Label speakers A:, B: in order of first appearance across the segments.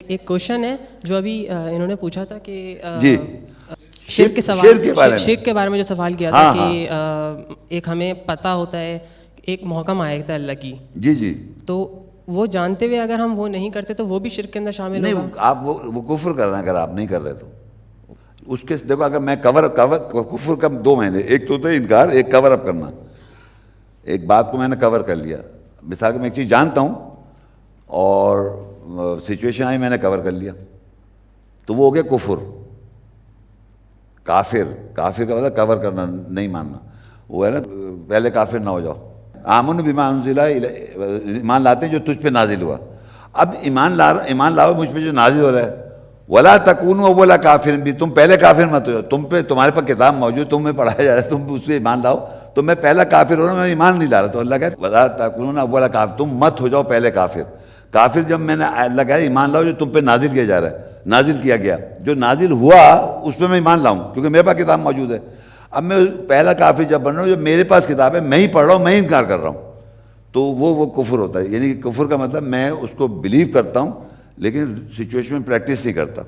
A: ایک کوشچن ہے جو ابھی انہوں نے پوچھا تھا کہ
B: جی
A: شرک کے بارے میں جو سوال کیا تھا کہ ایک ہمیں پتہ ہوتا ہے ایک محکم آیت ہے اللہ کی،
B: جی جی،
A: تو وہ جانتے ہوئے اگر ہم وہ نہیں کرتے تو وہ بھی شرک کے اندر شامل ہوگا؟
B: نہیں، آپ وہ کفر کر رہے ہیں اگر آپ نہیں کر رہے تو اس کے دیکھو، اگر میں کفر کا دو معنی، ایک تو ہوتا ہے انکار، ایک کور اپ کرنا. ایک بات کو میں نے کور کر لیا، مثال کہ میں ایک چیز جانتا ہوں اور سچویشن آئی میں نے کور کر لیا، تو وہ ہو گیا کفر. کافر کا مطلب کور کرنا، نہیں ماننا، وہ ہے نا پہلے کافر نہ ہو جاؤ. آمن بما انزل، ایمان لاتے ہیں جو تجھ پہ نازل ہوا. اب ایمان لاؤ مجھ پہ جو نازل ہو رہا ہے. ولا تکونوا اول کافر بھی، تم پہلے کافر مت ہو. تمہارے پاس کتاب موجود، تمہیں پڑھایا جا رہا ہے، تم اس پہ ایمان لاؤ. تو میں پہلا کافر ہو رہا ہوں، میں ایمان نہیں لا رہا. تو اللہ کہتا ولا تکونوا اول کافر، تم مت ہو جاؤ پہلے کافر. کافر جب میں نے اللہ کہا ایمان لاؤ جو تم پہ نازل کیا جا رہا ہے، نازل کیا گیا، جو نازل ہوا اس پہ میں ایمان لاؤں کیونکہ میرے پاس کتاب موجود ہے. اب میں پہلا کافر جب بن رہا ہوں، جب میرے پاس کتاب ہے، میں ہی پڑھ رہا ہوں، میں ہی انکار کر رہا ہوں، تو وہ کفر ہوتا ہے. یعنی کہ کفر کا مطلب میں اس کو بلیو کرتا ہوں لیکن سچویشن میں پریکٹس نہیں کرتا،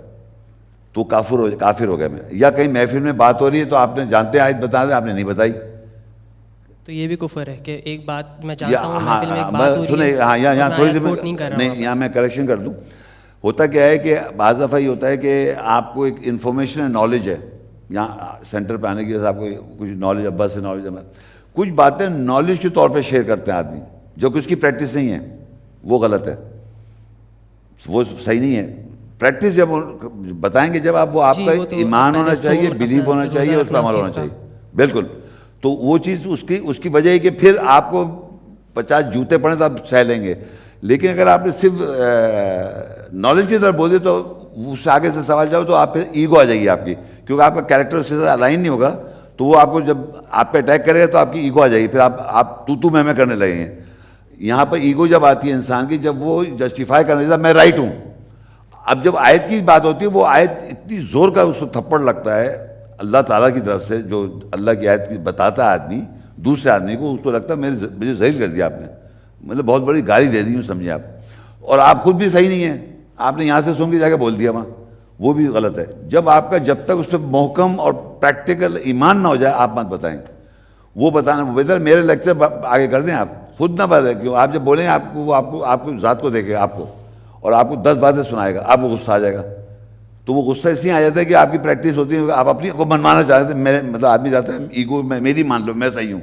B: تو کافر ہو گیا میں. یا کہیں محفل میں بات ہو رہی ہے تو آپ نے جانتے ہیں آیت بتا دیں، آپ نے نہیں بتائی،
A: تو یہ بھی کفر ہے کہ ایک بات میں جانتا ہوں، محفل میں ایک بات ہو رہی ہے،
B: ہاں یہاں تھوڑی سی
A: نہیں کر رہا ہوں.
B: نہیں، یہاں میں کریکشن کر دوں. ہوتا کیا ہے کہ بعض دفعہ یہ ہوتا ہے کہ آپ کو ایک انفارمیشن ہے، نالج ہے، یہاں سینٹر پہ آنے کی وجہ سے آپ کو کچھ نالج، ابا سے نالج ہے. کچھ باتیں نالج کے طور پہ شیئر کرتے ہیں آدمی، جو کہ اس کی پریکٹس نہیں ہے، وہ غلط ہے، وہ صحیح نہیں ہے. پریکٹس جب بتائیں گے، جب وہ آپ کا ایمان ہونا چاہیے، بلیف ہونا چاہیے، اس پہ عمل ہونا چاہیے. بالکل. تو وہ چیز اس کی وجہ ہے کہ پھر آپ کو 50 جوتے پڑیں تو آپ سہ لیں گے. لیکن اگر آپ نے صرف نالج کی طرف بول دیا تو اس سے آگے سے سوال جاؤ تو آپ پہ ایگو آ جائے گی آپ کی، کیونکہ آپ کا کیریکٹر اس کے ساتھ الائن نہیں ہوگا. تو وہ آپ کو جب آپ پہ اٹیک کرے گا تو آپ کی ایگو آ جائے گی، پھر آپ تو میں کرنے لگیں گے. یہاں پہ ایگو جب آتی ہے انسان کی، جب وہ جسٹیفائی کرنے لگتا ہے میں رائٹ ہوں. اب جب آیت کی بات ہوتی ہے، وہ آیت اتنی زور کا اس کو تھپڑ لگتا ہے اللہ تعالیٰ کی طرف سے، جو اللہ کی آیت کی بتاتا ہے آدمی دوسرے آدمی کو، اس کو لگتا ہے مجھے ذلیل کر دیا آپ نے، مطلب بہت بڑی گالی دے دی ہوں سمجھے آپ. اور آپ خود بھی صحیح نہیں ہیں، آپ نے یہاں سے سن کے جا کے بول دیا وہاں، وہ بھی غلط ہے. جب تک اس پہ محکم اور پریکٹیکل ایمان نہ ہو جائے آپ مت بتائیں. وہ بتانا بہتر میرے لیکچر آگے کر دیں، آپ خود نہ بتائیں. کیوں آپ جب بولیں آپ کو ذات کو دیکھے آپ کو، اور آپ کو 10 باتیں سنائے گا، آپ کو غصہ آ جائے گا. تو وہ غصہ اس لیے آ جاتا ہے کہ آپ کی پریکٹس ہوتی ہے، آپ اپنی کو منوانا چاہتے ہیں. مطلب آدمی جاتا ہے ایگو میری مان لو، میں صحیح ہوں،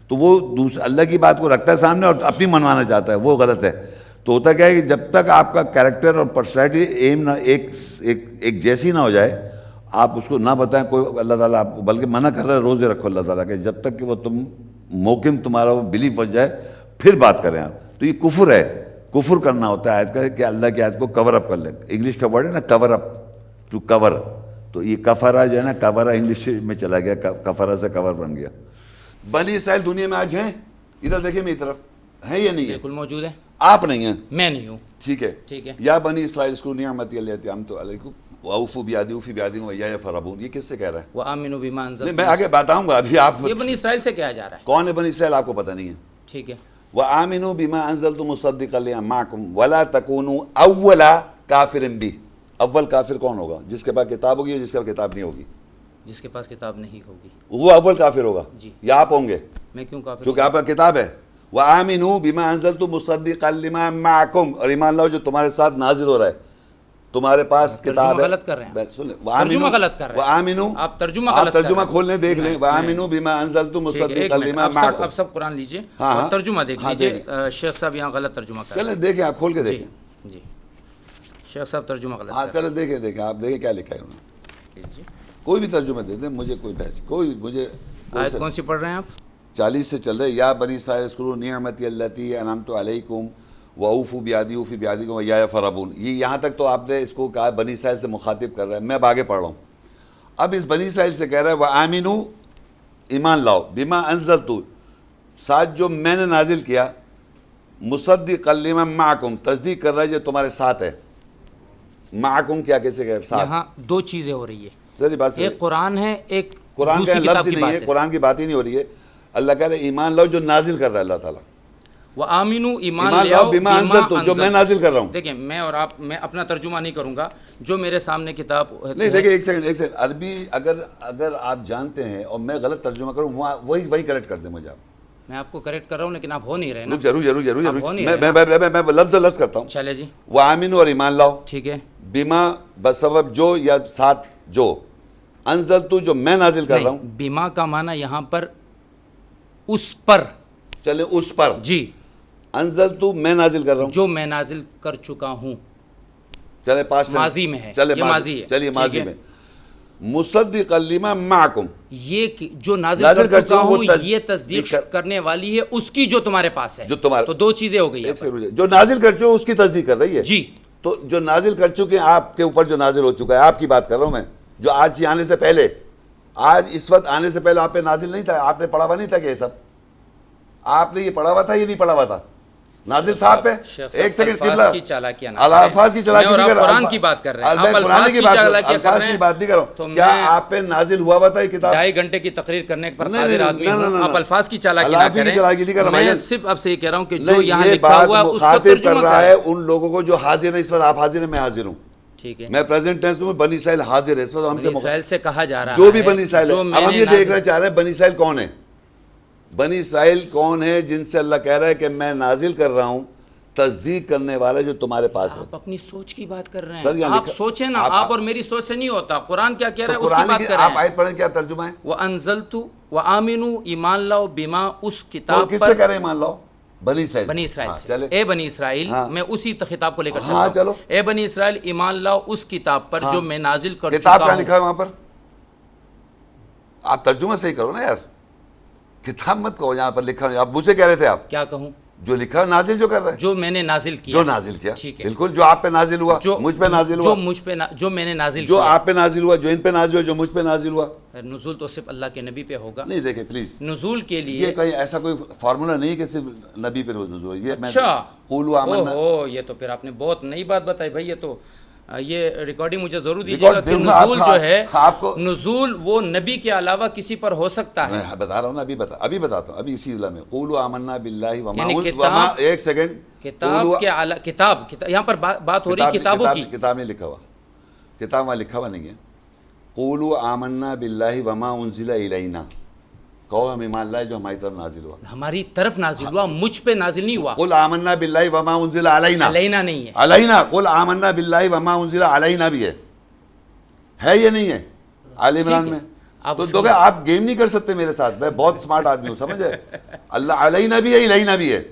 B: تو وہ اللہ کی بات کو رکھتا ہے سامنے اور اپنی منوانا چاہتا ہے، وہ غلط ہے. تو ہوتا کیا ہے کہ جب تک آپ کا کیریکٹر اور پرسنالٹی ایم نہ ایک جیسی نہ ہو جائے، آپ اس کو نہ بتائیں. کوئی اللہ تعالیٰ آپ کو بلکہ منع کر رہا ہے، روزے رکھو اللہ تعالیٰ کے، جب تک کہ وہ محکم تمہارا وہ بلیف بن جائے پھر بات کریں آپ. تو یہ کفر ہے، کفر کرنا ہوتا ہے آیت کا، کہ اللہ کی آیت کو کور اپ کر لیں. انگلش کا ورڈ ہے نا کور اپ، ٹو کور. تو یہ کفرہ جو ہے نا، کورہ انگلش میں چلا گیا، کفرہ سے کور بن گیا. بنی اسرائیل دنیا میں آج ہیں؟ ادھر دیکھیں میری طرف، ہے یا نہیں ہے؟
C: بالکل موجود ہے.
B: آپ نہیں ہیں؟
C: میں نہیں ہوں.
B: ٹھیک ہے. یا بنی اسرائیل اذکروا نعمتی التي انعمت علیکم واوفوا بعہدی اوفی بعہدکم وایایا فارہبون. یہ کس سے کہہ رہا ہے؟
C: وآمنوا بما انزلت.
B: میں آگے بتاؤں گا، ابھی آپ
C: یہ بنی اسرائیل سے کہا جا رہا ہے.
B: کون ہے بنی اسرائیل آپ کو پتہ نہیں ہے.
C: ٹھیک ہے.
B: وآمنوا بما انزلت مصدقا لما معکم ولا تکونوا اول کافر بہ. اول کافر کون ہوگا؟ جس کے پاس کتاب ہوگی یا جس کے پاس کتاب نہیں ہوگی؟
C: جس کے پاس کتاب نہیں ہوگی
B: وہ اول کافر ہوگا.
C: جی.
B: یا آپ ہوں گے؟
C: میں کیوں کافر؟
B: کیونکہ آپ کا کتاب ہے. وآمنوا بما انزلت مصدقا لما معکم، اور ایمان لاؤ جو تمہارے ساتھ نازل ہو رہا ہے، تمہارے پاس کتاب ہے.
C: غلط کر رہے ہیں،
B: ترجمہ
C: غلط کر رہے ہیں.
B: وآمنوا،
C: آپ ترجمہ
B: کھول لیں دیکھ لیں. وآمنوا بما انزلت مصدقا لما معکم.
C: آپ سب قرآن لیجئے اور ترجمہ دیکھ لیجئے. شیخ صاحب یہاں غلط ترجمہ کر رہے ہیں.
B: چلیں دیکھیں، آپ کھول کے دیکھیں.
C: جی شیخ صاحب ترجمہ غلط.
B: ہاں چلیں دیکھیں آپ دیکھیں کیا لکھا ہے انہوں نے. کوئی بھی ترجمہ دے دیں، مجھے کوئی بحث، مجھے.
C: آیت کون سی پڑھ رہے ہیں آپ؟
B: 40 سے چل رہے. یا بنی اسرائیل اذکروا نعمتی التي انعمت علیکم واوفوا بعہدی اوفی بعہدکم وایایا فارہبون. یہ یہاں تک تو آپ نے اس کو کہا بنی اسرائیل سے مخاطب کر رہا ہے. میں اب آگے پڑھ رہا ہوں. اب اس بنی اسرائیل سے کہہ رہا ہے وآمنوا، ایمان لاؤ، بما انزلت، ساتھ جو میں نے نازل کیا، مصدقا لما معکم، تصدیق کر رہا ہے جو تمہارے ساتھ ہے. معکم کیا کیسے کہ ساتھ؟
C: یہاں دو چیزیں ہو رہی ہے.
B: ذرا بات
C: ایک قرآن ہے، ایک
B: قرآن کا لفظ ہی نہیں ہے، قرآن کی بات ہی نہیں ہو رہی ہے. اللہ کہہ رہے ایمان لاؤ جو نازل کر رہا ہے اللہ تعالیٰ.
C: وآمنوا ایمان
B: ایمان
C: لے
B: لاؤ
C: آؤ
B: بما انزلت، جو میں نازل کر رہا ہوں.
C: دیکھیں میں اور آپ، میں اپنا ترجمہ نہیں کروں گا، جو میرے سامنے کتاب
B: نہیں دیکھیں ایک سیکنڈ عربی اگر آپ جانتے ہیں اور میں غلط ترجمہ کروں وہی کریکٹ کر دیں مجھے آپ.
C: میں آپ کو کریکٹ کر رہا ہوں لیکن آپ ہو نہیں رہے نا.
B: ضرور
C: آپ ہو نہیں
B: میں لفظ کرتا ہوں.
C: چلے جی
B: وآمنوا اور ایمان لاؤ
C: ٹھیک ہے.
B: بما بسبب جو یا ساتھ جو انزلت جو میں نازل کر رہا ہوں.
C: بیما کا معنی یہاں پر اس پر،
B: چلے اس پر،
C: جی
B: انزلت میں نازل کر رہا ہوں،
C: جو میں نازل کر چکا ہوں.
B: چلے پاس
C: ماضی میں ہے،
B: چلے
C: یہ ماضی ہے،
B: چلیے
C: ٹھیک
B: ماضی
C: ہے.
B: میں مصدقا لما معکم،
C: یہ جو نازل کر چکا ہوں یہ تصدیق کرنے والی ہے اس کی جو تمہارے پاس ہے.
B: جو تمہارے،
C: تو دو چیزیں ہو گئی.
B: جو نازل کر چکے اس کی تصدیق کر رہی ہے.
C: جی
B: تو جو نازل کر چکے ہیں آپ کے اوپر، جو نازل ہو چکا ہے آپ کی بات کر رہا ہوں میں، جو آج آنے سے پہلے، آج اس وقت آنے سے پہلے آپ پہ نازل نہیں تھا، آپ نے پڑھا ہوا نہیں تھا کہ یہ سب آپ نے یہ پڑھا ہوا تھا، یہ نہیں پڑھا ہوا تھا، نازل تھا آپ پہ. ایک سیکنڈ قبلہ، الفاظ کی چالاکی نہیں کر رہا،
C: قرآن کی بات کر رہے ہیں،
B: میں قرآن کی بات کر رہا ہوں، الفاظ کی بات نہیں کر رہا ہوں. کیا آپ پہ نازل ہوا ہوا تھا یہ کتاب؟
C: 2.5 گھنٹے کی تقریر کرنے پر قادر آدمی ہوں، آپ الفاظ کی چالاکی نہ کریں. میں صرف آپ سے یہ کہہ رہا ہوں کہ جو یہاں لکھا ہوا ہے اس کو
B: مخاطب کر
C: ترجمہ
B: رہا ہے
C: کریں.
B: ان لوگوں کو جو حاضر ہیں اس وقت. آپ حاضر ہیں، میں حاضر ہوں.
C: ٹھیک ہے.
B: میں پریزنٹ ٹینس میں، بنی اسرائیل حاضر ہے اس وقت. ہم سے
C: اسرائیل سے کہا جا رہا ہے
B: جو بھی بنی اسرائیل ہے. اب ہم یہ
C: نازل
B: دیکھنا چاہ رہے ہیں بنی اسرائیل کون ہے. بنی اسرائیل کون ہے جن سے اللہ کہہ رہا ہے کہ میں نازل کر رہا ہوں، تصدیق کرنے والا جو تمہارے پاس ہے.
C: آپ اپنی سوچ کی بات کر رہے
B: سر
C: ہیں.
B: یہاں
C: آپ سوچیں نا، آپ اور میری سوچ سے نہیں ہوتا. قرآن کیا کہہ رہا ہے اس کی
B: قرآن
C: بات
B: کی
C: کر رہے
B: آپ
C: ہیں.
B: آیت پڑھیں، کیا ترجمہ ہے؟
C: وَأَنزَلْتُ وَآمِنُوا ایمان لاؤ بما اس
B: تو
C: کتاب
B: کس
C: پر.
B: سے کہہ رہے ہیں ایمان لاؤ؟ بنی اسرائیل.
C: بنی اسرائیل سے.
B: چلے
C: اے بنی اسرائیل، میں اسی خطاب کو لے کر
B: ہاں
C: چلتا
B: چلو.
C: ہوں. اے بنی اسرائیل ایمان لاؤ اس کتاب پر جو میں نازل کر چکا
B: کتاب کیا
C: ہوں.
B: لکھا ہے وہاں پر؟ آپ ترجمہ صحیح کرو نا یار، کتاب مت کہو یہاں پر لکھا. آپ مجھے کہہ رہے تھے آپ
C: کیا کہوں؟
B: جو لکھا نازل جو کر رہا ہے،
C: جو میں نے نازل کیا.
B: جو نازل کیا،
C: ٹھیک ہے.
B: بالکل. جو آپ پہ نازل ہوا، مجھ پہ نازل ہوا.
C: جو میں نے نازل
B: جو
C: کیا.
B: آپ پہ نازل ہوا، جو ان پہ نازل ہوا، جو مجھ پہ نازل ہوا.
C: نزول تو صرف اللہ کے نبی پہ ہوگا.
B: نہیں دیکھیں پلیز،
C: نزول کے لیے
B: یہ کوئی ایسا کوئی فارمولا نہیں کہ صرف نبی پہ نزول. یہ میں
C: اچھا،
B: قولوا آمنا.
C: اوہ یہ تو پھر آپ نے بہت نئی بات بتائی بھائی. یہ تو یہ ریکارڈنگ مجھے ضرور دیجیے گا کہ نزول جو ہے، نزول وہ نبی کے علاوہ کسی پر ہو سکتا ہے.
B: میں بتا رہا ہوں نا، ابھی بتاتا ہوں. ابھی اسی ضلع میں قولوا آمنا باللہ وما. ایک سیکنڈ.
C: کتاب کے کتاب یہاں پر بات ہو رہی ہے کتابوں کی.
B: کتاب نہیں لکھا ہوا، کتاب وہاں لکھا ہوا نہیں ہے. قولوا آمنا باللہ وما انزل الینا، کہو ہم ایمان لائے جو ہماری طرف نازل ہوا.
C: ہماری طرف نازل ہوا، مجھ پہ نازل نہیں ہوا.
B: قل آمنا باللہ وما انزل علینا.
C: علینا نہیں ہے،
B: علینا. قل آمنا باللہ وما انزل علینا بھی ہے یہ نہیں ہے آل عمران میں. تو دیکھیں آپ گیم نہیں کر سکتے میرے ساتھ، میں بہت سمارٹ آدمی ہوں، سمجھے. اللہ علینا بھی ہے، الینا بھی ہے.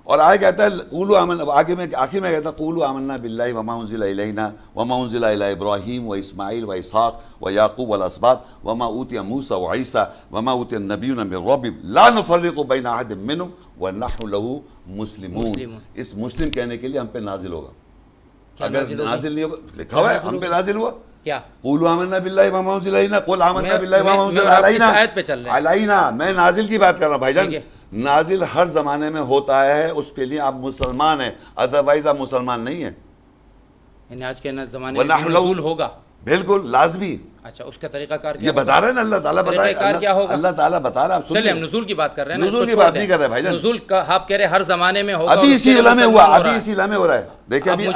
B: اور آگے کہتا ہے قولوا آمنا، آخر میں کہتا ہے قولوا آمنا باللہ وما انزل الینا وما انزل الی ابراہیم و اسماعیل و اسحاق و یعقوب والاسباط وما اوتی موسیٰ و عیسیٰ وما اوتی النبیون من ربهم لا نفرق بین احد منہم ونحن له مسلمون. اس مسلم کہنے کے لیے ہم پہ نازل ہوگا. اگر نازل نہیں ہوگا، لکھا ہوا ہے ہم پہ نازل ہوا.
C: کیا
B: قولوا آمنا باللہ وما انزل الینا قل آمنا باللہ وما انزل علینا.
C: آیت پہ چل رہے ہیں.
B: علینا، میں نازل کی بات کر رہا ہوں بھائی جان. نازل ہر زمانے میں ہوتا ہے، اس کے لیے آپ مسلمان ہیں، ادروائز آپ مسلمان نہیں ہیں.
C: یعنی آج کے زمانے میں نزول ہوگا،
B: بالکل لازمی.
C: اچھا اس کا طریقہ کار
B: یہ بتا رہے ہیں نا اللہ تعالیٰ، اللہ تعالیٰ بتا رہا ہے.
C: چلے ہم نزول کی بات کر رہے ہیں،
B: نزول کی بات نہیں کر رہے بھائی جان.
C: نزول کا آپ کہہ رہے ہر زمانے میں ہوگا.
B: ابھی اسی علا میں ہوا، ابھی اسی علا میں ہو رہا ہے. دیکھیں
C: ابھی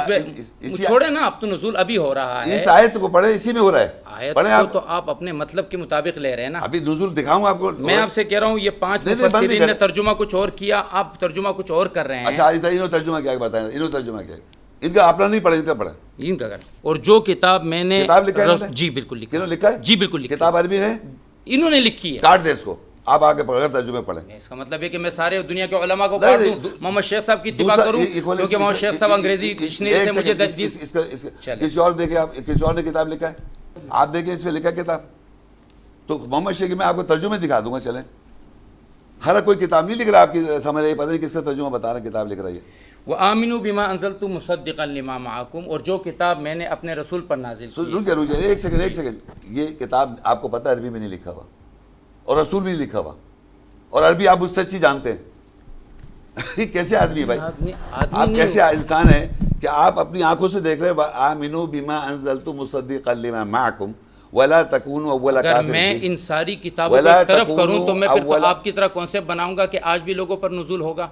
C: چھوڑے نا، اب تو نزول ابھی ہو رہا ہے.
B: اس آیت کو پڑھے، اسی میں ہو رہا ہے.
C: آیت کو تو آپ اپنے مطلب کے مطابق لے رہے ہیں نا.
B: ابھی نزول دکھاؤں آپ کو.
C: میں آپ سے کہہ رہا ہوں یہ 5 مفسرین نے ترجمہ کچھ اور کیا، آپ ترجمہ کچھ اور کر رہے ہیں.
B: اچھا انہوں ترجمہ کیا بتائیں، انہوں ترجمہ کیا، ان کا اپنا نہیں پڑھا، ان کا پڑھا
C: ان کا. اور جو کتاب میں نے
B: کتاب لکھا ہے،
C: جی بالکل لکھا
B: ہے. لکھا ہے
C: جی بالکل لکھا.
B: کتاب عربی میں
C: انہوں نے لکھی ہے.
B: کاٹ دے اس کو، آپ آگے پڑھ کر ترجمے پڑھیں.
C: اس کا مطلب ہے کہ میں سارے دنیا کے علماء کو کاٹ دوں، محمد شیخ صاحب کی اتباع کروں، کیونکہ محمد شیخ صاحب انگریزی ڈکشنری سے مجھے
B: کسی اور دیکھیں، آپ کسی اور نے کتاب لکھا ہے، آپ دیکھیں اس پہ لکھا کتاب. تو محمد شیخ میں آپ کو ترجمے دکھا دوں گا. چلیں، ہر کوئی کتاب نہیں لکھ رہا، آپ کی سمجھ رہی، پتہ نہیں کس کا ترجمہ بتا رہا ہے کتاب لکھ رہا ہے.
C: وَآمِنُوا بِمَا أَنزَلْتُ مُصَدِّقًا لِمَا مَعَكُمْ، اور جو کتاب میں نے اپنے رسول پر نازل کی.
B: رکیے ایک سیکنڈ. یہ کتاب آپ کو پتہ عربی میں نہیں لکھا ہوا، اور رسول بھی نہیں لکھا ہوا، اور عربی آپ اس سے اچھی جانتے ہیں. کیسے آدمی بھائی، آپ کیسے انسان ہیں کہ آپ اپنی آنکھوں سے دیکھ رہے ہیں وَآمِنُوا بِمَا أَنزَلْتُ مُصَدِّقًا لِمَا مَعَكُمْ، ولا تکونوا اول
C: اگر
B: کافر
C: میں ان ساری کتابوں کو ایک طرف کروں تو میں پھر تو آپ کی طرح کانسیپٹ بناؤں گا کہ آج بھی لوگوں پر نزول ہوگا,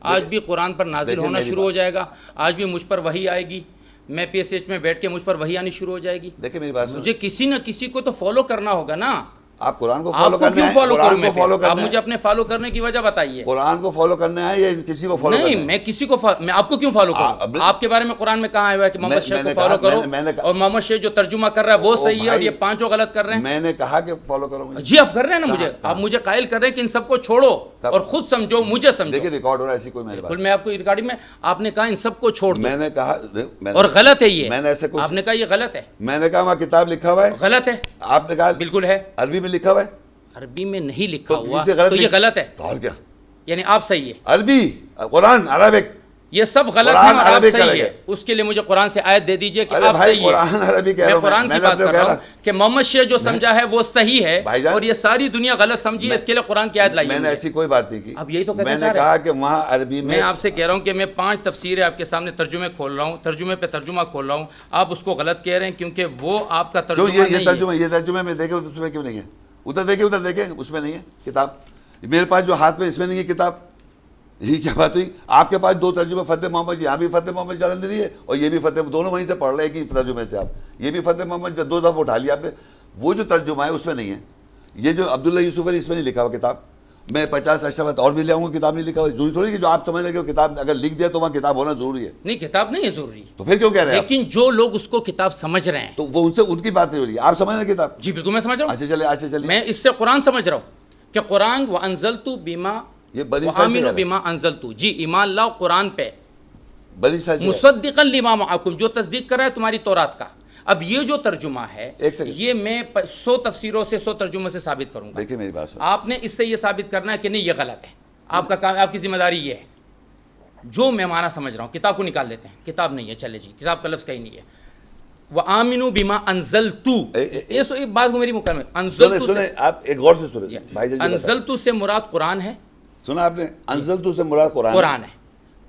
C: آج بھی قرآن پر نازل ہونا شروع ہو جائے گا, آج بھی مجھ پر وحی آئے گی, میں پی ایس ایچ میں بیٹھ کے مجھ پر وحی آنی شروع ہو جائے گی.
B: دیکھیں میری بات,
C: مجھے کسی نہ کسی کو تو فالو کرنا ہوگا نا.
B: آپ قرآن کو فالو کرنا ہے, قرآن کو فالو کرنا ہے,
C: آپ مجھے اپنے فالو کرنے کی وجہ بتائیے.
B: قرآن کو فالو کرنا ہے یا کسی کو فالو کرنا ہے؟
C: نہیں, میں کسی کو میں آپ کو کیوں فالو کروں؟ آپ کے بارے میں قرآن میں کہاں آیا ہوا ہے کہ محمد شیخ کو فالو کرو, اور محمد شیخ جو ترجمہ کر رہا ہے وہ صحیح ہے اور یہ پانچوں غلط کر رہے ہیں؟
B: میں نے کہا کہ فالو کرو.
C: جی آپ کر رہے ہیں نا مجھے, آپ مجھے قائل کر رہے ہیں کہ ان سب کو چھوڑو اور خود سمجھو, مجھے سمجھو.
B: دیکھیں ریکارڈ ہو رہا ہے, ایسی کوئی میرے بات.
C: میں آپ کو ریکارڈنگ میں آپ نے کہا ان سب کو چھوڑ دو,
B: میں نے کہا
C: اور غلط ہے یہ,
B: میں نے ایسے کچھ,
C: آپ نے کہا یہ غلط ہے,
B: میں نے کہا وہاں کتاب لکھا ہوا ہے,
C: غلط ہے.
B: آپ نے کہا
C: بالکل ہے,
B: عربی میں لکھا ہوا ہے,
C: عربی میں نہیں لکھا ہوا تو یہ غلط ہے.
B: اور کیا,
C: یعنی آپ صحیح ہے,
B: عربی قرآن عربک
C: یہ سب غلط ہے اور آپ صحیح ہے. اس کے لیے مجھے قرآن سے آیت دے دیجئے کہ آپ صحیح ہے.
B: قرآن عربی کہہ رہا ہوں,
C: میں قرآن کی بات کر رہا ہوں کہ محمد شیخ جو سمجھا ہے وہ صحیح ہے اور یہ ساری دنیا غلط سمجھی ہے, اس کے لیے قرآن کی آیت لائیے.
B: میں نے ایسی کوئی بات نہیں کی.
C: اب یہی تو کہنا
B: میں
C: چاہ
B: نے
C: رہے ہیں.
B: کہا کہ وہاں عربی
C: میں آپ سے کہہ رہا ہوں کہ میں 5 تفسیریں آپ کے سامنے ترجمے کھول رہا ہوں, ترجمے پہ ترجمہ کھول رہا ہوں, آپ اس کو غلط کہہ رہے ہیں کیونکہ وہ آپ کا ترجمہ نہیں ہے.
B: یہ ترجمے میں دیکھیں اس میں کیوں نہیں ہے, ادھر دیکھیں اس میں نہیں ہے کتاب. میرے پاس جو ہاتھ میں اس میں نہیں ہے کتاب. یہی کیا بات ہوئی, آپ کے پاس 2 ترجمے فتح محمد, یہاں بھی فتح محمد جالندھری ہے اور یہ بھی فتح, دونوں وہیں سے پڑھ رہے ہیں کہ ترجمے سے. آپ یہ بھی فتح محمد 2 دفعہ اٹھا لیا آپ نے, وہ جو ترجمہ ہے اس میں نہیں ہے. یہ جو عبداللہ یوسف علی اس میں نہیں لکھا ہوا کتاب. میں 50 اشرفت اور بھی لے آؤں گا, کتاب نہیں لکھا ہوا. ضروری تھوڑی کہ جو آپ سمجھ رہے کہ کتاب اگر لکھ دیا تو وہاں کتاب ہونا ضروری ہے.
C: نہیں, کتاب نہیں ہے ضروری,
B: تو پھر کیوں کہہ رہے ہیں؟
C: لیکن جو لوگ اس کو کتاب سمجھ رہے ہیں
B: تو وہ ان سے ان کی بات نہیں ہو رہی ہے. آپ سمجھ رہے ہیں کتاب؟
C: جی بالکل میں سمجھ رہا ہوں.
B: اچھا چلیے
C: میں اس سے قرآن سمجھ رہا ہوں کہ قرآن وَأَنزَلْتُ بِمَا وَآمِنُوا بِمَا أَنزَلْتُ, جی ایمان لاؤ قرآن پہ, مصدقا لما معکم, جو تصدیق کر رہا ہے تمہاری تورات کا. اب یہ جو ترجمہ ہے یہ میں 100 تفسیروں سے 100 ترجموں سے ثابت کروں گا.
B: دیکھیں میری بات سن,
C: آپ نے اس سے یہ ثابت کرنا ہے کہ نہیں یہ غلط ہے. آپ کا کام, آپ کی ذمہ داری یہ ہے. جو میں معنی سمجھ رہا ہوں, کتاب کو نکال دیتے ہیں, کتاب نہیں ہے, چلے جی کتاب کا لفظ کہیں نہیں ہے. وَآمِنُوا بِمَا أَنزَلْتُ, یہ ایک بات کو میری مکمل,
B: انزلتو سے آپ ایک غور سے سنیں بھائی جان,
C: انزلتو سے مراد قرآن ہے.
B: سنا آپ نے, انزلتو سے مراد قرآن
C: ہے.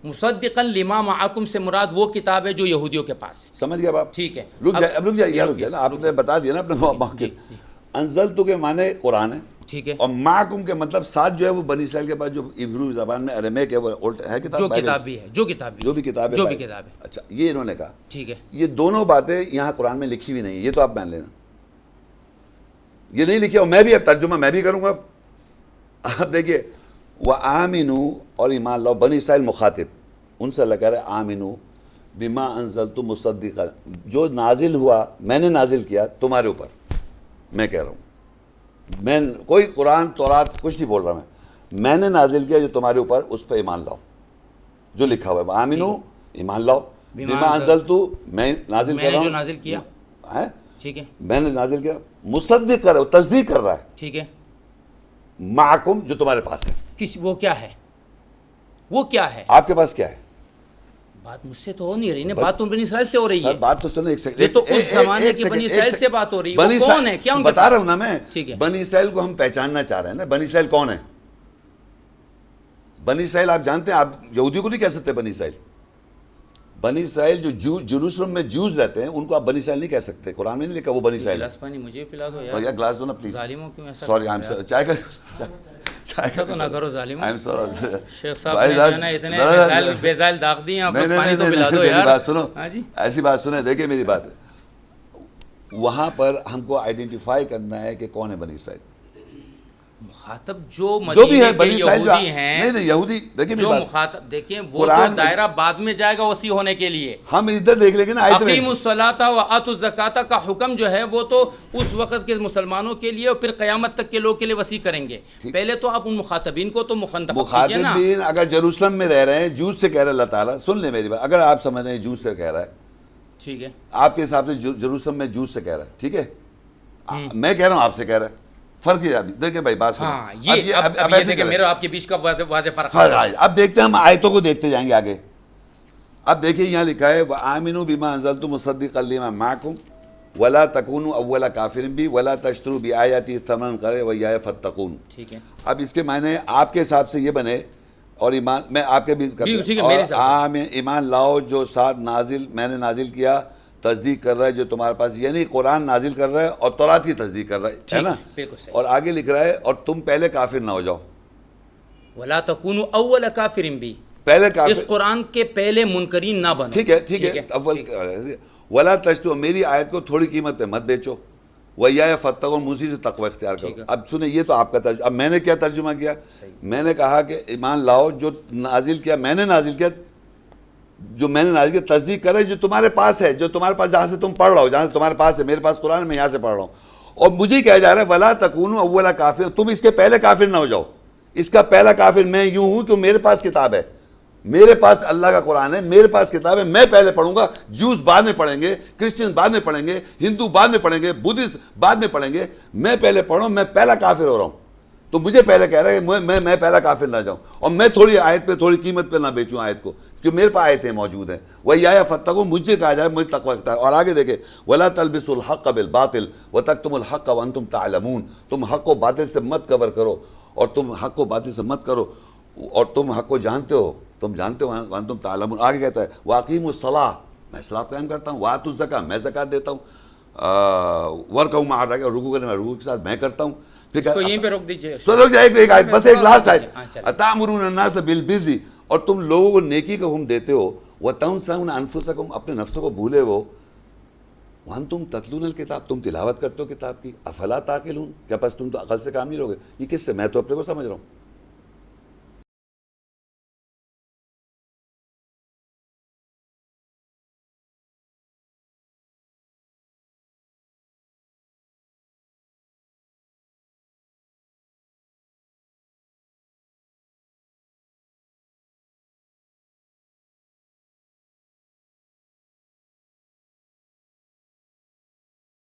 C: مصدقا لما معکم سے مراد وہ کتاب ہے جو یہودیوں کے پاس ہے.
B: سمجھ گیا آپ؟
C: ٹھیک ہے,
B: رک جائیے نا, آپ نے بتا دیا نا اپنے موقف. انزلتو کے معنی قرآن ہے,
C: ٹھیک ہے,
B: اور معکم کے مطلب ساتھ جو ہے وہ بنی اسرائیل کے پاس جو عبری زبان میں ارمیک ہے وہ ہے کتاب,
C: جو کتاب بھی ہے, جو بھی کتاب ہے.
B: اچھا, یہ انہوں نے کہا.
C: ٹھیک ہے,
B: یہ دونوں باتیں یہاں قرآن میں لکھی ہوئی نہیں ہیں, یہ تو آپ مان لینا. یہ نہیں لکھی, اور میں بھی اب ترجمہ میں بھی کروں گا. اب دیکھیے, وَآمِنُوا اور ایمان لاؤ, بنی اسرائیل مخاطب, ان سے اللہ کہہ رہا ہے آمنو بما انزلت مصدقا, جو نازل ہوا میں نے نازل کیا تمہارے اوپر. میں کہہ رہا ہوں, میں کوئی قرآن تورات کچھ نہیں بول رہا, میں نے نازل کیا جو تمہارے اوپر, اس پہ ایمان لاؤ جو لکھا ہوا ہے. آمنو ایمان لاؤ, بما انزلت میں نازل کر رہا ہوں,
C: نازل کیا
B: ہے,
C: ٹھیک ہے,
B: میں نے نازل کیا, مصدق کر رہا ہے, تصدیق کر رہا ہے,
C: ٹھیک ہے,
B: معکم جو تمہارے پاس ہے.
C: وہ کیا ہے, وہ کیا ہے,
B: آپ کے پاس کیا ہے؟
C: بات مجھ سے تو ہو نہیں رہی نا, بات تو بنی اسرائیل سے ہو رہی ہے.
B: بات تو سنو, ایک سیکنڈ,
C: یہ تو اس زمانے کی بنی اسرائیل سے بات ہو رہی ہے. وہ کون ہے, کیا ان
B: بتا رہا ہوں نا میں,
C: ٹھیک ہے,
B: بنی اسرائیل کو ہم پہچاننا چاہ رہے ہیں نا. بنی اسرائیل کون ہے؟ بنی اسرائیل آپ جانتے ہیں, آپ یہودیوں کو نہیں کہہ سکتے بنی اسرائیل. بنی اسرائیل جو جیروسلم میں جوز رہتے ہیں ان کو آپ بنی اسرائیل نہیں کہہ سکتے, قرآن میں نہیں لکھا وہ بنی اسرائیل.
C: گلاس پانی مجھے پلا دو یار,
B: یا گلاس دو نا پلیز.
C: ظالموں کیوں ایسا,
B: سوری آئی ایم چائے
C: ایسا تو نہ کرو ظالموں.
B: آئی ایم سوری
C: شیخ صاحب نے جو ہے نا اتنے بیزائل داغ دیے ہیں, آپ پانی تو پلا دو یار.
B: بات سنو, ایسی بات سنیں, دیکھیں میری بات, وہاں پر ہم کو آئیڈینٹیفائی کرنا ہے کہ کون ہے بنی اسرائیل.
C: مخاطب جو مدینے کے یہودی ہیں,
B: نہیں یہودی, دیکھیں
C: جو مخاطب, دیکھیں وہ تو دائرہ بعد میں جائے گا وسیع ہونے کے لیے.
B: ہم ادھر دیکھ لیں گے نا,
C: اقیموا الصلاۃ وآتوا الزکاۃ کا حکم جو ہے وہ تو اس وقت کے مسلمانوں کے لیے اور پھر قیامت تک کے لوگ کے لیے وسیع کریں گے. پہلے تو آپ ان مخاطبین کو تو
B: مخاطبین اگر جیروسلم میں رہ رہے ہیں, جوز سے کہہ رہا ہے اللہ تعالیٰ, سن لیں میری بات, اگر آپ سمجھ رہے ہیں جوز سے کہہ رہا ہے,
C: ٹھیک ہے,
B: آپ کے حساب سے جیروسلم میں جوز سے کہہ رہا ہے, ٹھیک ہے, میں کہہ رہا ہوں آپ سے کہہ رہا ہے, فرق ہے. ابھی دیکھیں بھائی بات سنو,
C: اب یہ دیکھیں میرے آپ کے بیچ کا واضح فرق ہے.
B: اب دیکھتے ہیں, ہم آیتوں کو دیکھتے جائیں گے آگے. اب دیکھیں یہاں لکھا ہے وَآمِنُوا بِمَا أَنزَلْتُ مُصَدِّقًا لِمَا مَعَكُمْ وَلَا تَكُونُوا أَوَّلَ كَافِرٍ بِهِ وَلَا تَشْتَرُوا بِآيَاتِي ثَمَنًا قَلِيلًا وَإِيَّايَ فَاتَّقُونِ.
C: ٹھیک ہے,
B: اب اس کے معنی آپ کے حساب سے یہ بنے, اور ایمان میں آپ کے بھی کرتا ہوں, ایمان لاؤ جو ساتھ نازل میں نے نازل کیا تصدیق کر رہا ہے جو تمہارے پاس، یعنی قرآن نازل کر رہا ہے اور تورات کی تصدیق کر رہا ہے نا. اور آگے لکھ رہا ہے اور تم پہلے کافر نہ ہو جاؤ.
C: وَلَا تَكُونُوا أَوَّلَ كَافِرٍ بِهِ،
B: پہلے کافر،
C: اس قرآن کے پہلے منکرین نہ بنو.
B: ٹھیک ہے اول. وَلَا تَشْتَرُوا، میری آیت کو تھوڑی قیمت پہ مت بیچو. وَإِيَّايَ فَاتَّقُونِ، مجھ سے تقوی اختیار کرو. اب سنیں، یہ تو آپ کا ترجمہ. اب میں نے کیا ترجمہ کیا؟ میں نے کہا کہ ایمان لاؤ جو نازل کیا میں نے نازل کیا، جو میں نے نازل کیا تصدیق کرے جو تمہارے پاس ہے، جو تمہارے پاس جہاں سے تم پڑھ رہا ہو، جہاں سے تمہارے پاس ہے. میرے پاس قرآن ہے، میں یہاں سے پڑھ رہا ہوں. اور مجھے کہا جا رہا ہے وَلَا تَكُونُوا أَوَّلَ كَافِرٍ، تم اس کے پہلے کافر نہ ہو جاؤ. اس کا پہلا کافر میں یوں ہوں کہ میرے پاس کتاب ہے، میرے پاس اللہ کا قرآن ہے، میرے پاس کتاب ہے، میں پہلے پڑھوں گا. جوز بعد میں پڑھیں گے، کرسچن بعد میں پڑھیں گے، ہندو بعد میں پڑھیں گے، بدھسٹ بعد میں پڑھیں گے. میں پہلے پڑھوں، میں پہلا کافر ہو رہا ہوں. تو مجھے پہلے کہہ رہا ہے کہ میں پہلا کافر نہ جاؤں، اور میں تھوڑی آیت پہ تھوڑی قیمت پہ نہ بیچوں آیت کو، کہ میرے پاس آیتیں موجود ہیں. وہی آیا فتقوا، مجھے کہا جائے مجھے تقوی اختیار. اور آگے دیکھیں وَلَا تَلْبِسُوا الْحَقَّ بِالْبَاطِلِ وَتَكْتُمُوا الْحَقَّ وَأَنْتُمْ تَعْلَمُونَ، تم حق کو باطل سے مت کور کرو، اور تم حق کو باطل سے مت کرو، اور تم حق کو جانتے ہو، تم جانتے ہو وَأَنْتُمْ تَعْلَمُونَ. آگے کہتا ہے وَأَقِيمُوا الصَّلَاةَ، میں صلاۃ قائم کرتا ہوں. وَآتُوا الزَّكَاةَ، میں زکوٰۃ دیتا ہوں. وَارْكَعُوا مَعَ الرَّاكِعِينَ، رکوع کرنے میں رکوع کے ساتھ میں کرتا ہوں. ٹھیک ہے،
C: تو یہیں پہ روک دیجئے.
B: رک جائے ایک آیت، بس ایک لاسٹ آیت. اَتَأْمُرُونَ النَّاسَ بِالْبِرِّ، اور تم لوگوں کو نیکی کا حکم دیتے ہو. وَتَنْسَوْنَ أَنفُسَكُمْ، اپنے نفسوں کو بھولے ہو. وَأَنْتُمْ تَتْلُونَ الْكِتَابَ، تم تلاوت کرتے ہو کتاب کی. أَفَلَا تَعْقِلُونَ، کیا بس تم تو عقل سے کام نہیں لوگے؟ یہ کس سے؟ میں تو اپنے کو سمجھ رہا ہوں.